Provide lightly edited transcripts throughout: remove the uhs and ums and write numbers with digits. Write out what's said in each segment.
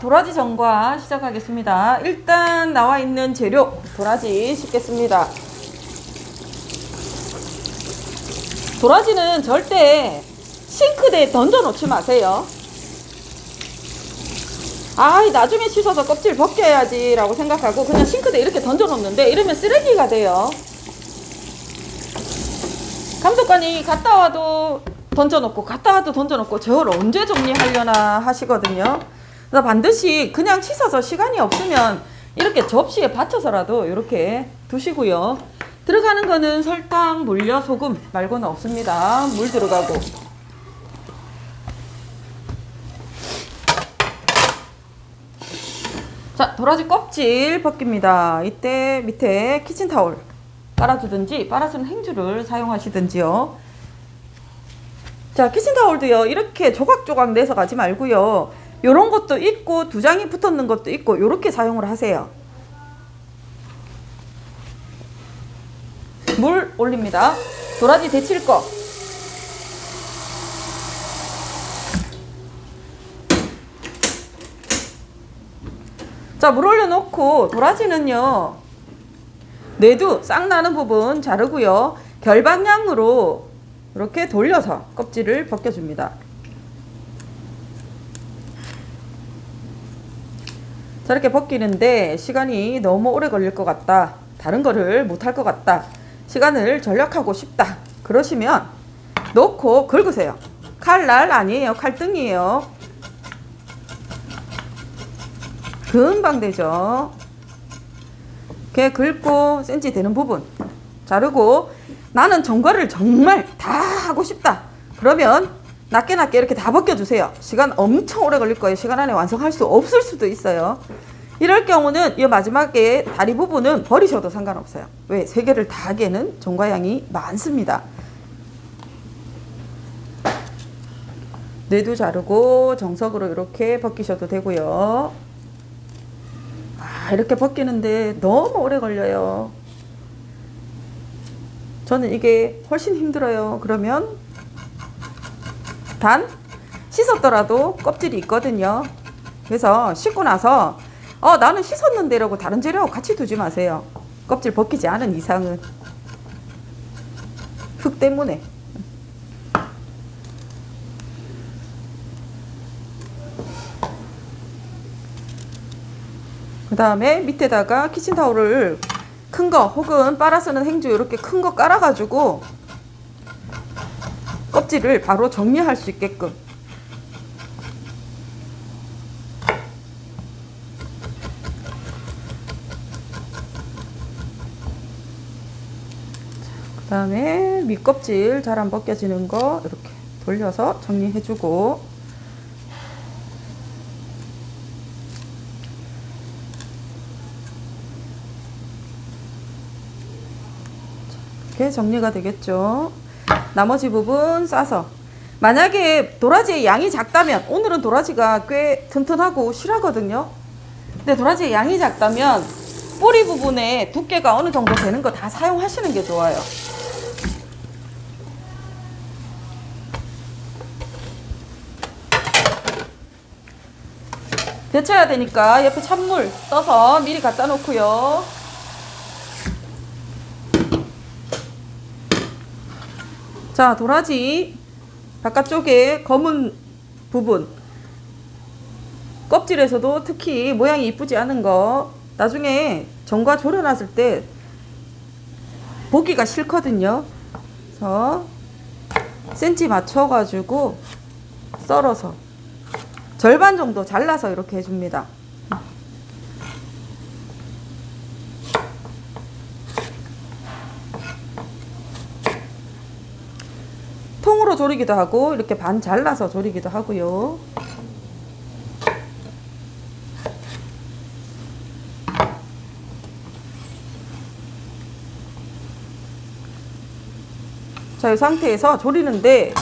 도라지 전과 시작하겠습니다. 일단 나와 있는 재료 도라지 씻겠습니다. 도라지는 절대 싱크대에 던져 놓지 마세요. 나중에 씻어서 껍질 벗겨야지 라고 생각하고 그냥 싱크대에 이렇게 던져 놓는데 이러면 쓰레기가 돼요. 감독관이 갔다 와도 던져 놓고 갔다 와도 던져 놓고 저걸 언제 정리하려나 하시거든요. 그래서 반드시 그냥 씻어서 시간이 없으면 이렇게 접시에 받쳐서라도 이렇게 두시고요. 들어가는 거는 설탕, 물엿, 소금 말고는 없습니다. 물 들어가고. 자, 도라지 껍질 벗깁니다. 이때 밑에 키친타올 깔아주든지 빨아주는 행주를 사용하시든지요. 자, 키친타올도요 이렇게 조각조각 내서 가지 말고요, 요런 것도 있고 두 장이 붙었는 것도 있고 요렇게 사용을 하세요. 물 올립니다. 도라지 데칠 거. 자, 물 올려놓고 도라지는요 내두 싹 나는 부분 자르고요, 결방향으로 이렇게 돌려서 껍질을 벗겨줍니다. 저렇게 벗기는데 시간이 너무 오래 걸릴 것 같다, 다른 거를 못할 것 같다, 시간을 절약하고 싶다 그러시면 놓고 긁으세요. 칼날 아니에요, 칼등이에요. 금방 되죠. 이렇게 긁고 센치 되는 부분 자르고, 나는 전과를 정말 다 하고 싶다 그러면 낮게 이렇게 다 벗겨주세요. 시간 엄청 오래 걸릴 거예요. 시간 안에 완성할 수 없을 수도 있어요. 이럴 경우는 이 마지막에 다리 부분은 버리셔도 상관없어요. 왜? 세 개를 다 하기에는 전과량이 많습니다. 뇌도 자르고 정석으로 이렇게 벗기셔도 되고요. 이렇게 벗기는데 너무 오래 걸려요. 저는 이게 훨씬 힘들어요. 그러면 단 씻었더라도 껍질이 있거든요. 그래서 씻고 나서 나는 씻었는데 라고 다른 재료하고 같이 두지 마세요. 껍질 벗기지 않은 이상은. 흙 때문에. 그 다음에 밑에다가 키친타올을 큰 거 혹은 빨아 쓰는 행주 이렇게 큰 거 깔아가지고 껍질을 바로 정리할 수 있게끔. 그 다음에 밑껍질 잘 안 벗겨지는 거 이렇게 돌려서 정리해주고, 이렇게 정리가 되겠죠. 나머지 부분 싸서, 만약에 도라지의 양이 작다면, 오늘은 도라지가 꽤 튼튼하고 실하거든요. 근데 도라지의 양이 작다면 뿌리 부분에 두께가 어느 정도 되는 거 다 사용하시는 게 좋아요. 데쳐야 되니까 옆에 찬물 떠서 미리 갖다 놓고요. 자, 도라지 바깥쪽에 검은 부분, 껍질에서도 특히 모양이 이쁘지 않은 거 나중에 전과 졸여놨을 때 보기가 싫거든요. 그래서 센치 맞춰가지고 썰어서 절반 정도 잘라서 이렇게 해줍니다. 통으로 조리기도 하고 이렇게 반 잘라서 조리기도 하고요. 자, 이 상태에서 조리는데,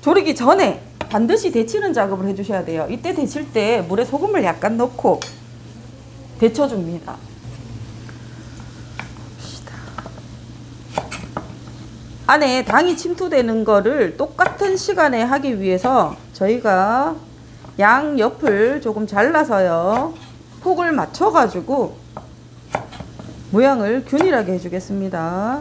조리기 전에 반드시 데치는 작업을 해주셔야 돼요. 이때 데칠 때 물에 소금을 약간 넣고 데쳐줍니다. 안에 당이 침투되는 거를 똑같은 시간에 하기 위해서 저희가 양 옆을 조금 잘라서요. 폭을 맞춰가지고 모양을 균일하게 해주겠습니다.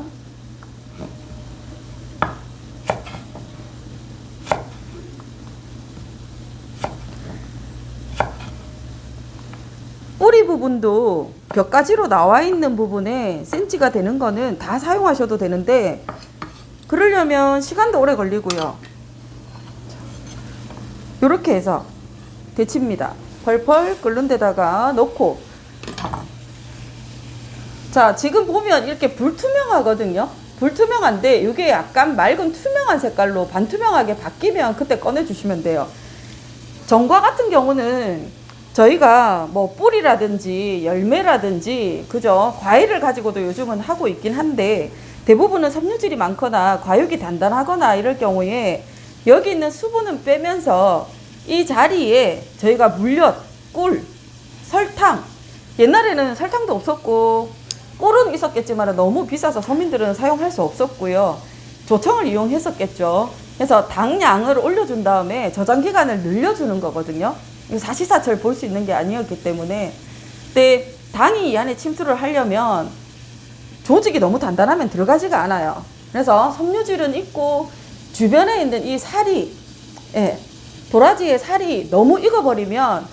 뿌리 부분도 벽가지로 나와 있는 부분에 센치가 되는 거는 다 사용하셔도 되는데 그러려면 시간도 오래 걸리고요. 이렇게 해서 데칩니다. 펄펄 끓는 데다가 넣고, 자 지금 보면 이렇게 불투명하거든요. 불투명한데 이게 약간 맑은 투명한 색깔로 반투명하게 바뀌면 그때 꺼내 주시면 돼요. 전과 같은 경우는 저희가 뭐 뿌리라든지 열매라든지 그죠, 과일을 가지고도 요즘은 하고 있긴 한데 대부분은 섬유질이 많거나 과육이 단단하거나 이럴 경우에 여기 있는 수분은 빼면서 이 자리에 저희가 물엿, 꿀, 설탕, 옛날에는 설탕도 없었고 꿀은 있었겠지만 너무 비싸서 서민들은 사용할 수 없었고요. 조청을 이용했었겠죠. 그래서 당량을 올려준 다음에 저장 기간을 늘려주는 거거든요. 사시사철 볼 수 있는 게 아니었기 때문에. 근데 당이 이 안에 침투를 하려면 조직이 너무 단단하면 들어가지가 않아요. 그래서 섬유질은 있고 주변에 있는 이 살이, 도라지의 살이 너무 익어버리면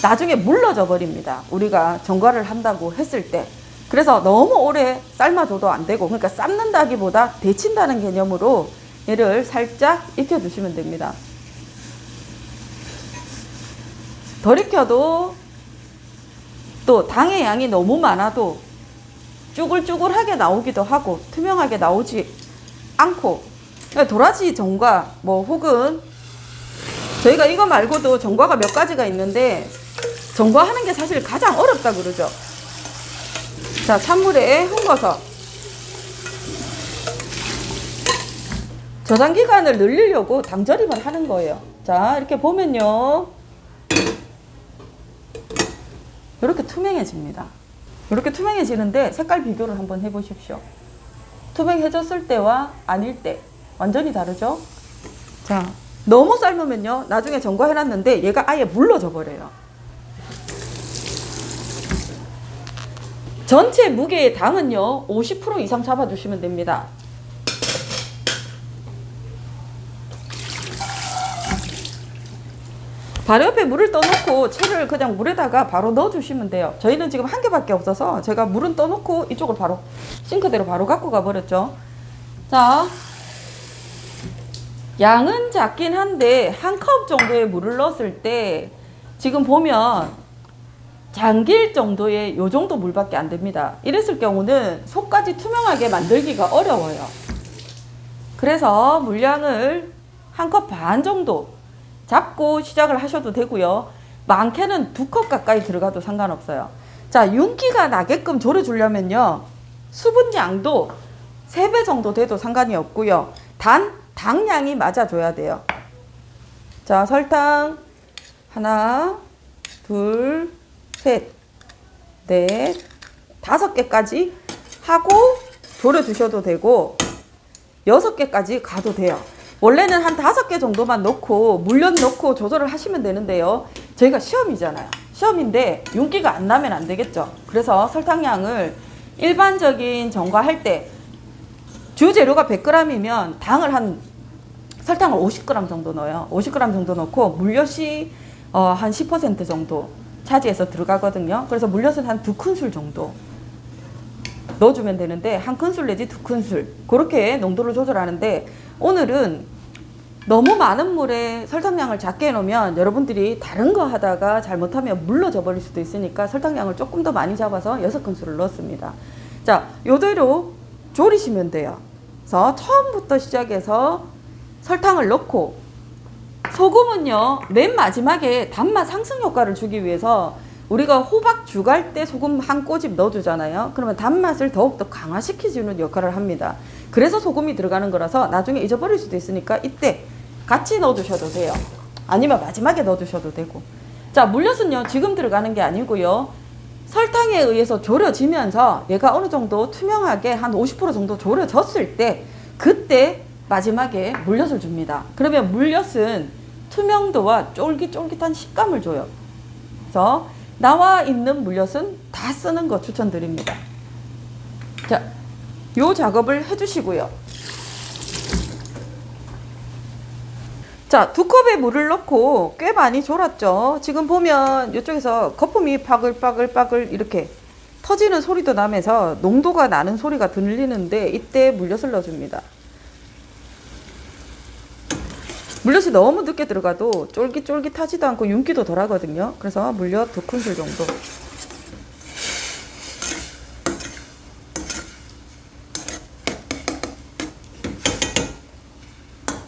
나중에 물러져 버립니다. 우리가 전과를 한다고 했을 때. 그래서 너무 오래 삶아줘도 안 되고, 그러니까 삶는다기보다 데친다는 개념으로 얘를 살짝 익혀주시면 됩니다. 덜 익혀도 또 당의 양이 너무 많아도 쭈글쭈글하게 나오기도 하고 투명하게 나오지 않고, 그러니까 도라지 전과 뭐 혹은 저희가 이거 말고도 전과가 몇 가지가 있는데 전과하는 게 사실 가장 어렵다 그러죠. 자, 찬물에 헹궈서 저장 기간을 늘리려고 당절임을 하는 거예요. 자, 이렇게 보면요, 이렇게 투명해집니다. 이렇게 투명해지는데 색깔 비교를 한번 해보십시오. 투명해졌을 때와 아닐 때 완전히 다르죠? 자, 너무 삶으면요 나중에 전과해놨는데 얘가 아예 물러져 버려요. 전체 무게의 당은요 50% 이상 잡아주시면 됩니다. 바로 옆에 물을 떠놓고 채를 그냥 물에다가 바로 넣어주시면 돼요. 저희는 지금 한 개밖에 없어서 제가 물은 떠놓고 이쪽을 바로 싱크대로 바로 갖고 가버렸죠. 자, 양은 작긴 한데 한 컵 정도의 물을 넣었을 때 지금 보면 잠길 정도의 요 정도 물밖에 안 됩니다. 이랬을 경우는 속까지 투명하게 만들기가 어려워요. 그래서 물량을 한 컵 반 정도 잡고 시작을 하셔도 되고요. 많게는 2컵 가까이 들어가도 상관없어요. 자, 윤기가 나게끔 졸여주려면요 수분량도 3배 정도 돼도 상관이 없고요. 단 당량이 맞아줘야 돼요. 자, 설탕 하나, 둘, 셋, 넷, 5개까지 하고 졸여주셔도 되고 6개까지 가도 돼요. 원래는 한 5개 정도만 넣고 물엿 넣고 조절을 하시면 되는데요. 저희가 시험이잖아요. 시험인데 윤기가 안 나면 안 되겠죠. 그래서 설탕량을 일반적인 전과할 때 주재료가 100g이면 당을 설탕을 50g 정도 넣어요. 50g 정도 넣고 물엿이 한 10% 정도 차지해서 들어가거든요. 그래서 물엿은 한 2큰술 정도 넣어주면 되는데 1큰술 내지 2큰술 그렇게 농도를 조절하는데, 오늘은 너무 많은 물에 설탕량을 작게 해놓으면 여러분들이 다른 거 하다가 잘못하면 물러져 버릴 수도 있으니까 설탕량을 조금 더 많이 잡아서 6큰술을 넣었습니다. 자, 요대로 졸이시면 돼요. 그래서 처음부터 시작해서 설탕을 넣고, 소금은요 맨 마지막에 단맛 상승 효과를 주기 위해서 우리가 호박 죽할 때 소금 한 꼬집 넣어주잖아요. 그러면 단맛을 더욱더 강화시켜주는 역할을 합니다. 그래서 소금이 들어가는 거라서 나중에 잊어버릴 수도 있으니까 이때 같이 넣어주셔도 돼요. 아니면 마지막에 넣어주셔도 되고. 자, 물엿은요 지금 들어가는 게 아니고요, 설탕에 의해서 졸여지면서 얘가 어느 정도 투명하게 한 50% 정도 졸여졌을 때 그때 마지막에 물엿을 줍니다. 그러면 물엿은 투명도와 쫄깃쫄깃한 식감을 줘요. 그래서 나와 있는 물엿은 다 쓰는 거 추천드립니다. 자, 요 작업을 해주시고요. 자, 2컵의 물을 넣고 꽤 많이 졸았죠. 지금 보면 이쪽에서 거품이 바글바글바글 이렇게 터지는 소리도 나면서 농도가 나는 소리가 들리는데 이때 물엿을 넣어줍니다. 물엿이 너무 늦게 들어가도 쫄깃쫄깃하지도 않고 윤기도 덜 하거든요. 그래서 물엿 2큰술 정도.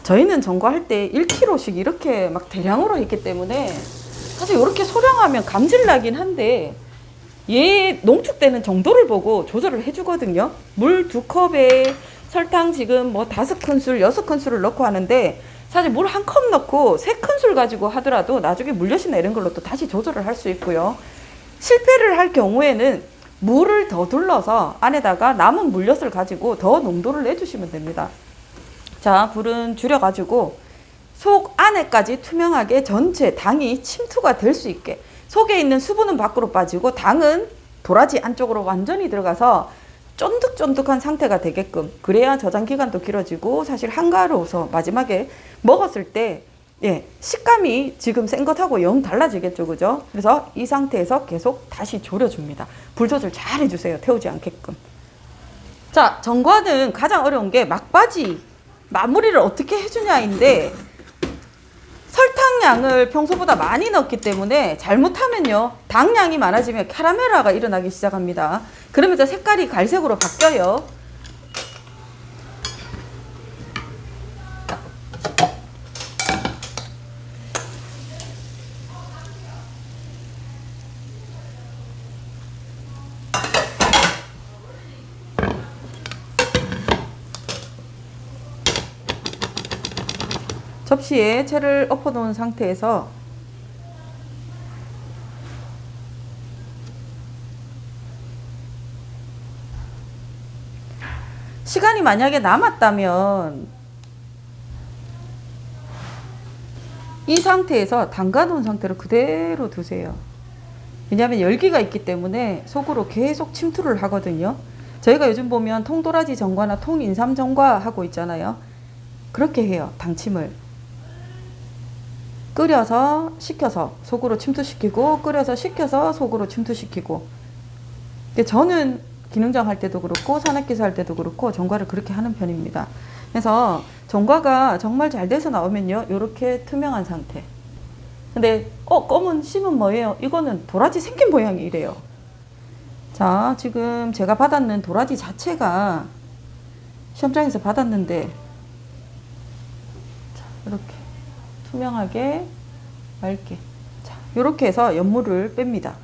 저희는 전과할 때 1kg씩 이렇게 막 대량으로 했기 때문에 사실 이렇게 소량하면 감질 나긴 한데 얘 농축되는 정도를 보고 조절을 해주거든요. 물 2컵에 설탕 지금 뭐 5큰술, 6큰술을 넣고 하는데 사실 물 1컵 넣고 3큰술 가지고 하더라도 나중에 물엿이나 이런 걸로 또 다시 조절을 할 수 있고요. 실패를 할 경우에는 물을 더 둘러서 안에다가 남은 물엿을 가지고 더 농도를 내주시면 됩니다. 자, 불은 줄여가지고 속 안에까지 투명하게 전체 당이 침투가 될 수 있게 속에 있는 수분은 밖으로 빠지고 당은 도라지 안쪽으로 완전히 들어가서 쫀득쫀득한 상태가 되게끔 그래야 저장 기간도 길어지고 사실 한가로워서 마지막에 먹었을 때 식감이 지금 센 것하고 영 달라지겠죠, 그죠? 그래서 이 상태에서 계속 다시 졸여줍니다. 불 조절 잘 해주세요. 태우지 않게끔. 자, 전과는 가장 어려운 게 막바지 마무리를 어떻게 해주냐인데 설탕량을 평소보다 많이 넣기 때문에 잘못하면요 당량이 많아지면 캐러멜화가 일어나기 시작합니다. 그러면서 색깔이 갈색으로 바뀌어요. 접시에 채를 엎어 놓은 상태에서 시간이 만약에 남았다면 이 상태에서 담가 놓은 상태로 그대로 두세요. 왜냐하면 열기가 있기 때문에 속으로 계속 침투를 하거든요. 저희가 요즘 보면 통도라지 전과나 통인삼 전과 하고 있잖아요. 그렇게 해요. 당침을 끓여서 식혀서 속으로 침투시키고 끓여서 식혀서 속으로 침투시키고. 근데 저는 기능장 할 때도 그렇고 산악기사 할 때도 그렇고 전과를 그렇게 하는 편입니다. 그래서 전과가 정말 잘 돼서 나오면요 이렇게 투명한 상태. 근데 검은 심은 뭐예요? 이거는 도라지 생긴 모양이 이래요. 자, 지금 제가 받았는 도라지 자체가 시험장에서 받았는데 자, 이렇게 투명하게 맑게 자, 이렇게 해서 연물을 뺍니다.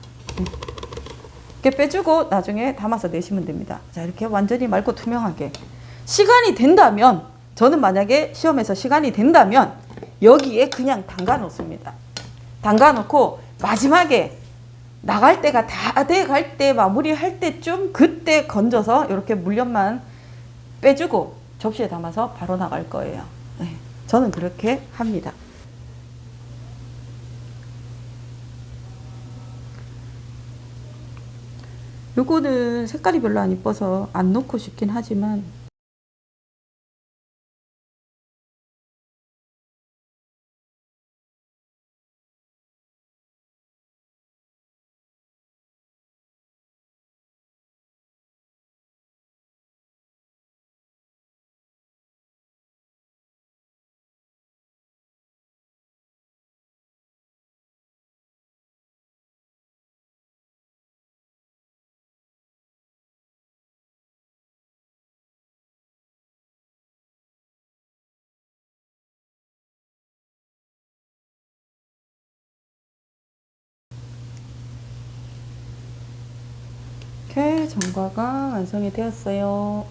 이렇게 빼주고 나중에 담아서 내시면 됩니다. 자, 이렇게 완전히 맑고 투명하게 시간이 된다면 저는 만약에 시험에서 시간이 된다면 여기에 그냥 담가 놓습니다. 담가 놓고 마지막에 나갈 때가 다 돼갈 때 마무리할 때쯤 그때 건져서 이렇게 물엿만 빼주고 접시에 담아서 바로 나갈 거예요. 네, 저는 그렇게 합니다. 요거는 색깔이 별로 안 이뻐서 안 넣고 싶긴 하지만 이렇게 전과가 완성이 되었어요.